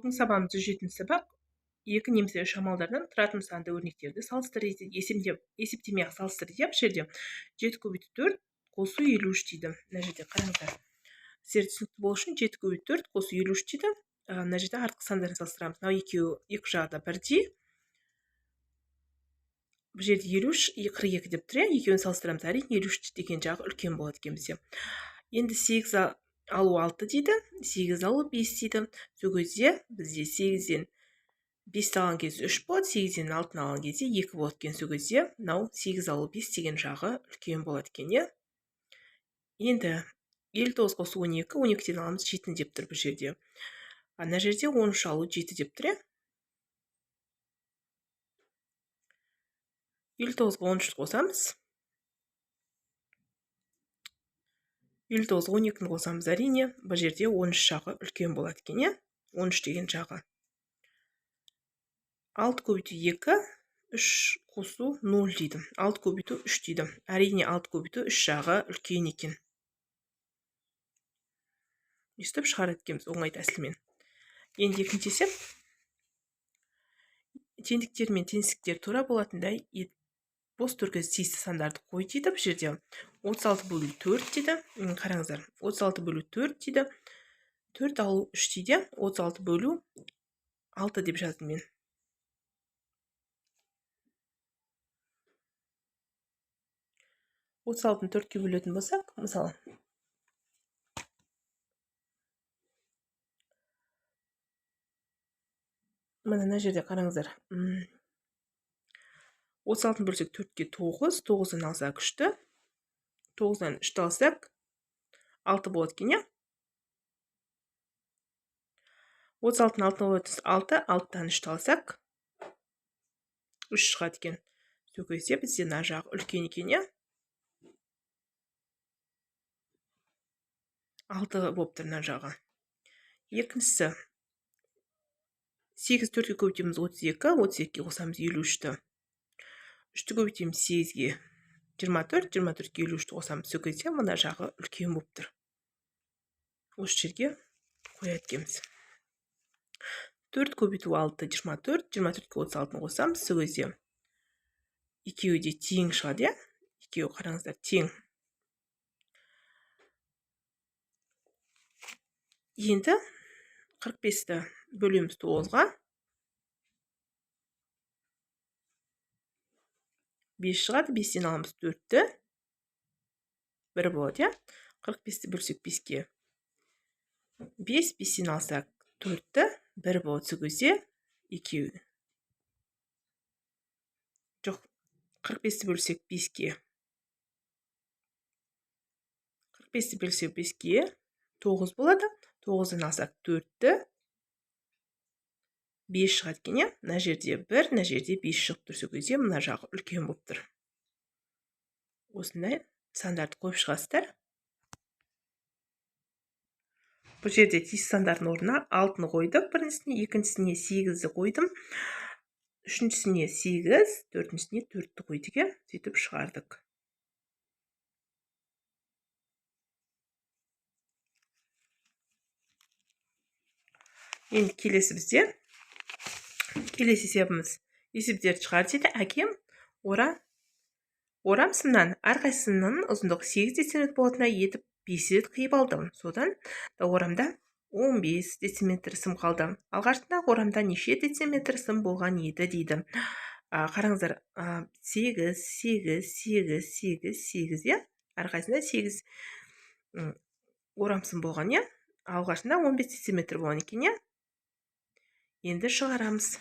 Бүгін сабағымыз 107 сабақ. 2 немесе 3 амалдардан тұратын санды өрнектерді салыстыр есептемей ақ салыстыр деп жерде 7 көбейту 4 қосу 53 дейді. Мына жерде қараңыздар. Сіздерге түсінікті болу үшін 7 көбейту 4 қосу 53 дейді. Мына жерде артқы сандарын салыстырамыз. Мынау екеуі екі жағы да бірдей. Бұл жерде 53, 42 деп тұр. Екеуін салыстырамыз. Әрине 53 деген жағы үлкен болады екен бізде. Енді 8 алу 6 дейді. 8 алу 5 дейді. Сол кезде бізде 8-ден 5 алған кезде 3 болады, 8-ден 6 алған кезде 2 болады екен. Сол кезде мынау 8 алу 5 деген жағы үлкен болады екен, иә. Енді 59 қосу 12, 12-ден аламыз 7 деп тұр бұл жерде. Ана жерде 13 алу 7 деп тұр. 59-ға 13 қосамыз. 59-ға 12-ні қосамыз, әрине. Бұл жерде 13 жағы үлкен болады екен, 13 деген жағы. 6 көбейту 2, 3 қосу 0 дейді. 6 көбейту 3 дейді. Әрине 6 көбейту 3 жағы үлкен екен. Естіп шығарады екенбіз оңай тәсілмен. Енді екінші есеп. Теңдіктер мен теңсіздіктер тура болатындай бос түрге тиісті сандарды қой дейді. Бұл жерде 36 бөлу 4 дейді. Қараңыздар. 36 бөлу 4 дейді. 4 алу 3 дейді. 36 бөлу 6 деп жаздым мен. Отыз алтыны 4-ке бөлетін болсақ, мысалы, мына жерде қараңыздар. 36-ны бөлсек 4-ке 9, 9-дан алсақ 3-ті, 9-дан 3-ті алсақ 6 болады екен, 36-ны 6-ны бөлсек 6, 6-дан 3-ті алсақ 3 шығады екен. Сол кезде бізде мына жағы үлкен екен, 6 болып тұр мына жағы. Екіншісі 8 4-ке көбейтеміз 32, 32-ге қосамыз 53-ті. 3-ті көбейтеміз 8-ге 24, 24-ге 53-ті қосамыз. Сол кезде мына жағы үлкен болып тұр. Осы жерге қояды екенбіз. 4 көбейту 6, 24, 24-ге 36-ны қосамыз. Сол кезде екеуі де тең шығады, екеуі қараңыздар тең. Енді 45-ті бөлеміз 9-ға. 5 шығады, 5-ден аламыз 4-ті. 1 болады, 45-ті бөлсек 5-ке. 5, 5-ден алсақ 4-ті. 1 болады, сол кезде екеуі. Жоқ, 45-ті бөлсек 5-ке. 45-ті бөлсек 5-ке 9 болады. 9-дан алсақ 4-ті. 5 шығады екен, мына жерде 1, мына жерде 5 шығып тұр. Сол кезде мына жағы үлкен болып тұр. Осындай сандарды қойып шығасыздар. Бұл жерде тиісті сандардың орнына 6-ны қойдық біріншісіне, екіншісіне 8-ді қойдым. Үшіншісіне 8, төртіншісіне 4-ті қойдық, сөйтіп шығардық. Енді келесі бізде. Келесі есебіміз. Есептерді шығар дейді. Әкем орам сымнан әрқайсысының ұзындығы 8 дециметр болатындай етіп 5 рет қиып алдым. Содан орамда 15 дециметр сым қалды. Алғашында орамда неше дециметр сым болған еді дейді. Қараңыздар, 8, 8, 8, 8, 8, әрқайсында 8 орам сым болған, алғашында 15 дециметр болған екен, Енді шығарамыз.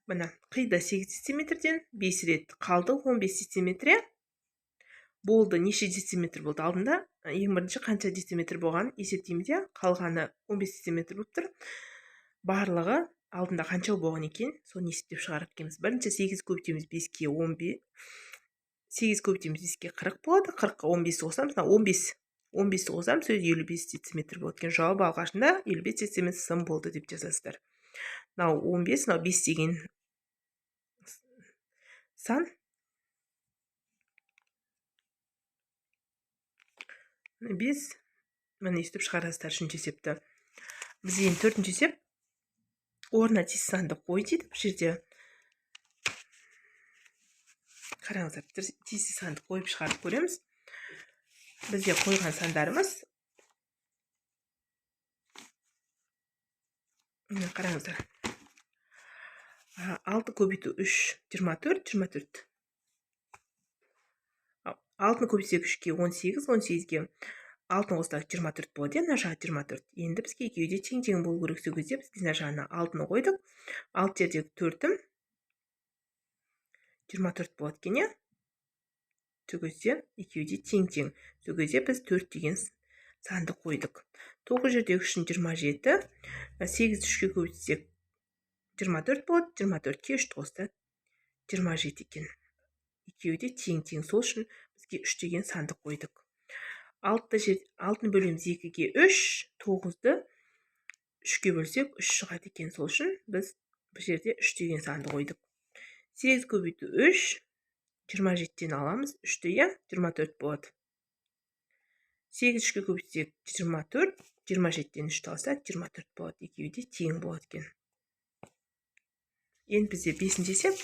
Мына қиды 8 дециметрден 5 рет қалды 15 дециметр. Болды, неше дециметр болды? Алдында ең бірінші қанша дециметр болған есептейміз, қалғаны 15 дециметр болып тұр. Барлығы алдында қанша болған екен, соны есептеп шығарып екенбіз. Бірінші 8 көбейтеміз 5-ке 15. 8 көбейтеміз 5-ке 40 болады. 40-қа 15 қосамыз, 15 қосамыз, 55 дециметр болады екен. Жауабы алғашында 55 дециметр сым болды деп жазасыздар. Мынау 15, мынау 5 деген сан. 5, міне естіп шығарасыздар үшінші есепті. біз енді төртінші есеп орнына тиісті санды қой дейді. Бұл жерде қараңыздар, тиісті санды қойып шығарып көреміз. Бізде қойған сандарымыз, қараңыздар, 6 көбейту 3, 24, 24. 6-ны көбейтсек 3-ке 18, 18-ге 6-ны қоссақ 24 болады, мына жағы 24. Енді бізге екеуі де тең-тең болу керек. Сол кезде біз мына жағына 6-ны қойдық. 6 жердегі 4-ім 24 болады екен, сол кезде екеуі де тең-тең. Сол кезде біз 4 деген санды қойдық. 9 жердегі 3-ін 27, 8-ді 3-ке көбейтсек 24 болады, 24-ке 3-ті қоссақ 27 екен. Екеуі де тең-тең, сол үшін бізге 3 деген санды қойдық. 6-ны бөлеміз 2-ге 3, 9-ды 3-ке бөлсек 3 шығады екен. Сол үшін біз бұл жерде 3 деген санды қойдық. 8 көбейту 3, 27-ден аламыз 3-ті, 24 болады. 8 3-ке көбейтсек 24, 27-ден 3-ті алсақ 24 болады. Екеуі де тең болады екен. Енді бізде 5-ші есеп.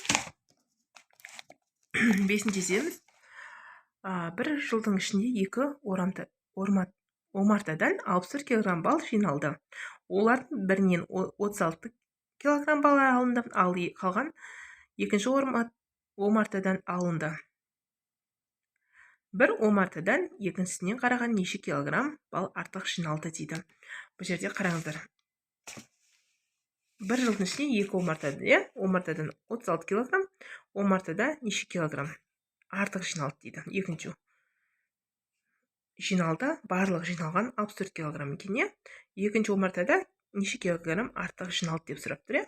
5-ші есебіміз, бір жылдың ішінде 2 омартадан 64 кг бал жиналды. Олардың бірінен 36 кг бал алынды, ал қалған екінші омартадан алынды. Бір омартадан екіншісінен қараған неше килограмм бал артық жиналды дейді. Бұл жерде қараңыздар. Бір жылдың ішінде 2 омартадан 36 килограмм, омартада неше килограмм артық жиналды дейді. Екінші жиналды, барлық жиналған 64 килограмм екен. Екінші омартада неше килограмм артық жиналды деп сұрап тұр.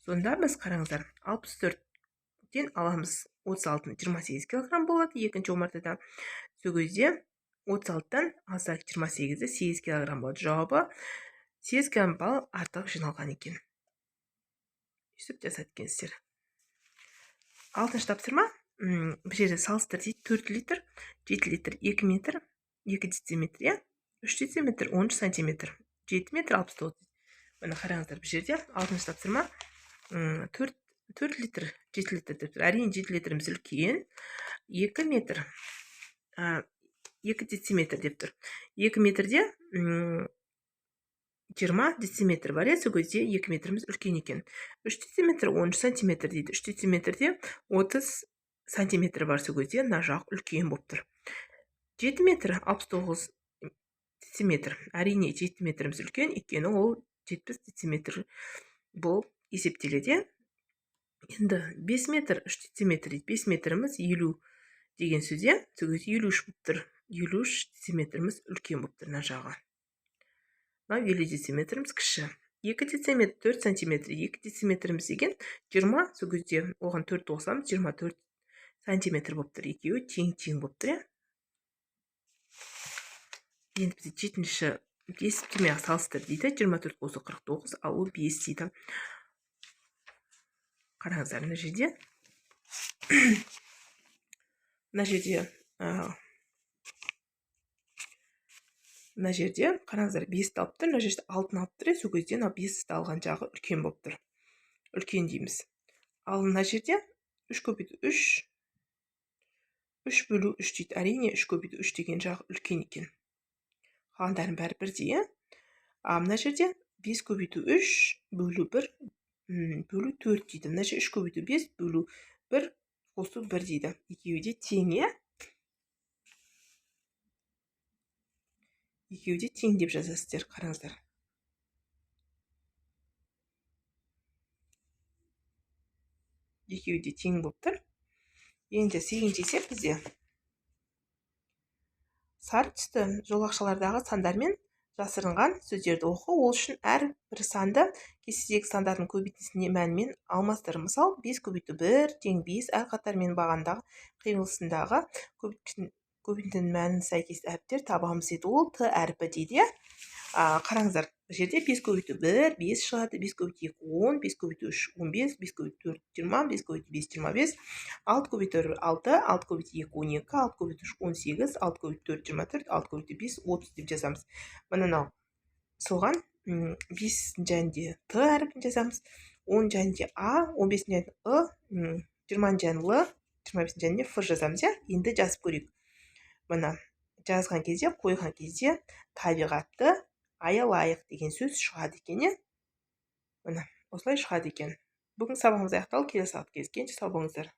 Сонда біз қараңыздар, 64-ден аламыз 36-ны 28 килограмм болады. Екінші омартада сол кезде 36-дан алсақ 28-ді 8 килограмм болады. Жауабы 8 килограмм бал артық жиналған екен. Үсіп жасады екенсіздер. 6-шы тапсырма. Бұл жерде салыстыр дейді. 4 литр, 7 литр, 2 метр, 2 дециметр, 3 дециметр, 13 сантиметр, 7 метр, 60. Бұны қараңыздар, бұл жерде 6-шы тапсырма. 4 литр, 7 литр деп тұр. Әрине 7 литріміз үлкен. 2 метр, 2 дециметр деп тұр. 2 метрде 20 дециметр бар, сол кезде 2 метріміз үлкен екен. 3 дециметр 13 сантиметр дейді. 3 дециметрде 30 сантиметр бар, сол кезде мына жақ үлкен болып тұр. 7 метр 69 дециметр. Әрине 7 метріміз үлкен, өйткені ол 70 дециметр болып есептеледі. Енді 5 метр 3 дециметр дейді. 5 метріміз 50 деген сөзде, сол кезде 53 болып тұр. 53 дециметріміз үлкен болып тұр мына жағы. 50 дециметріміз кіші. 2 дециметр 4 сантиметр, 2 дециметріміз деген 20, сол кезде оған 4 қосамыз, 24 сантиметр болып тұр. Екеуі тең-тең болып тұр. Енді бізде 7-ші есептемеге салыстыр дейді. 24 қосу 49, ал ол 5 дейді. Қараңыздар, мына жерде. Мына жерде қараңыздар, 5-ті алып тұр, мына жерде 6-ны алып тұр, сол кезде 5-ті алған жағы үлкен болып тұр. Үлкен дейміз. Ал мына жерде 3 көбейту 3, 3 бөлу 3 дейді. Әрине 3 көбейту 3 деген жағы үлкен екен. Қалғандардың бәрі бірдей. Мына жерде 5 көбейту 3 бөлу 1 бөлу 4 дейді. Мына жерде 3 көбейту 5 бөлу 1 қосу 1 дейді. Екеуі де тең. Екеуі де тең деп жазасыздар, қараңыздар. Екеуі де тең болып тұр. Енді 8-ші есеп бізде. Сары түсті жолақшалардағы сандармен жасырынған сөздерді оқы. Ол үшін әр бір санды кестедегі сандардың көбейтісіне мәнмен алмастыр. Мысал, 5 көбейту 1 тең 5 әр қатармен бағандағы қиылысындағы көбейтінің мәнін сәйкес әріптер табамыз еді. Ол Т әрпі дейді. Қараңыздар, бұл жерде 5 көбейту 1 5 шығады, 5 көбейту 2 10, 5 көбейту 3 15, 5 көбейту 4 20, 5 көбейту 5 25, 6 көбейту 6, 6 көбейту 2 12, 6 көбейту 3 18, 6 көбейту 4 24, 6 көбейту 5 30 деп жазамыз. Мынау соған 5 және Т әріпін жазамыз. 10 және А, 15 және И, 20 және Л, 25 және Ф жазамыз, иә? Енді жазып көрейік. Мына жазған кезде, қойған кезде табиғатты аялайық деген сөз шығады екен, иә? Мына осылай шығады екен. Бүгін сабағымыз аяқталды. Келесі сабақта кездескенше сау болыңыздар.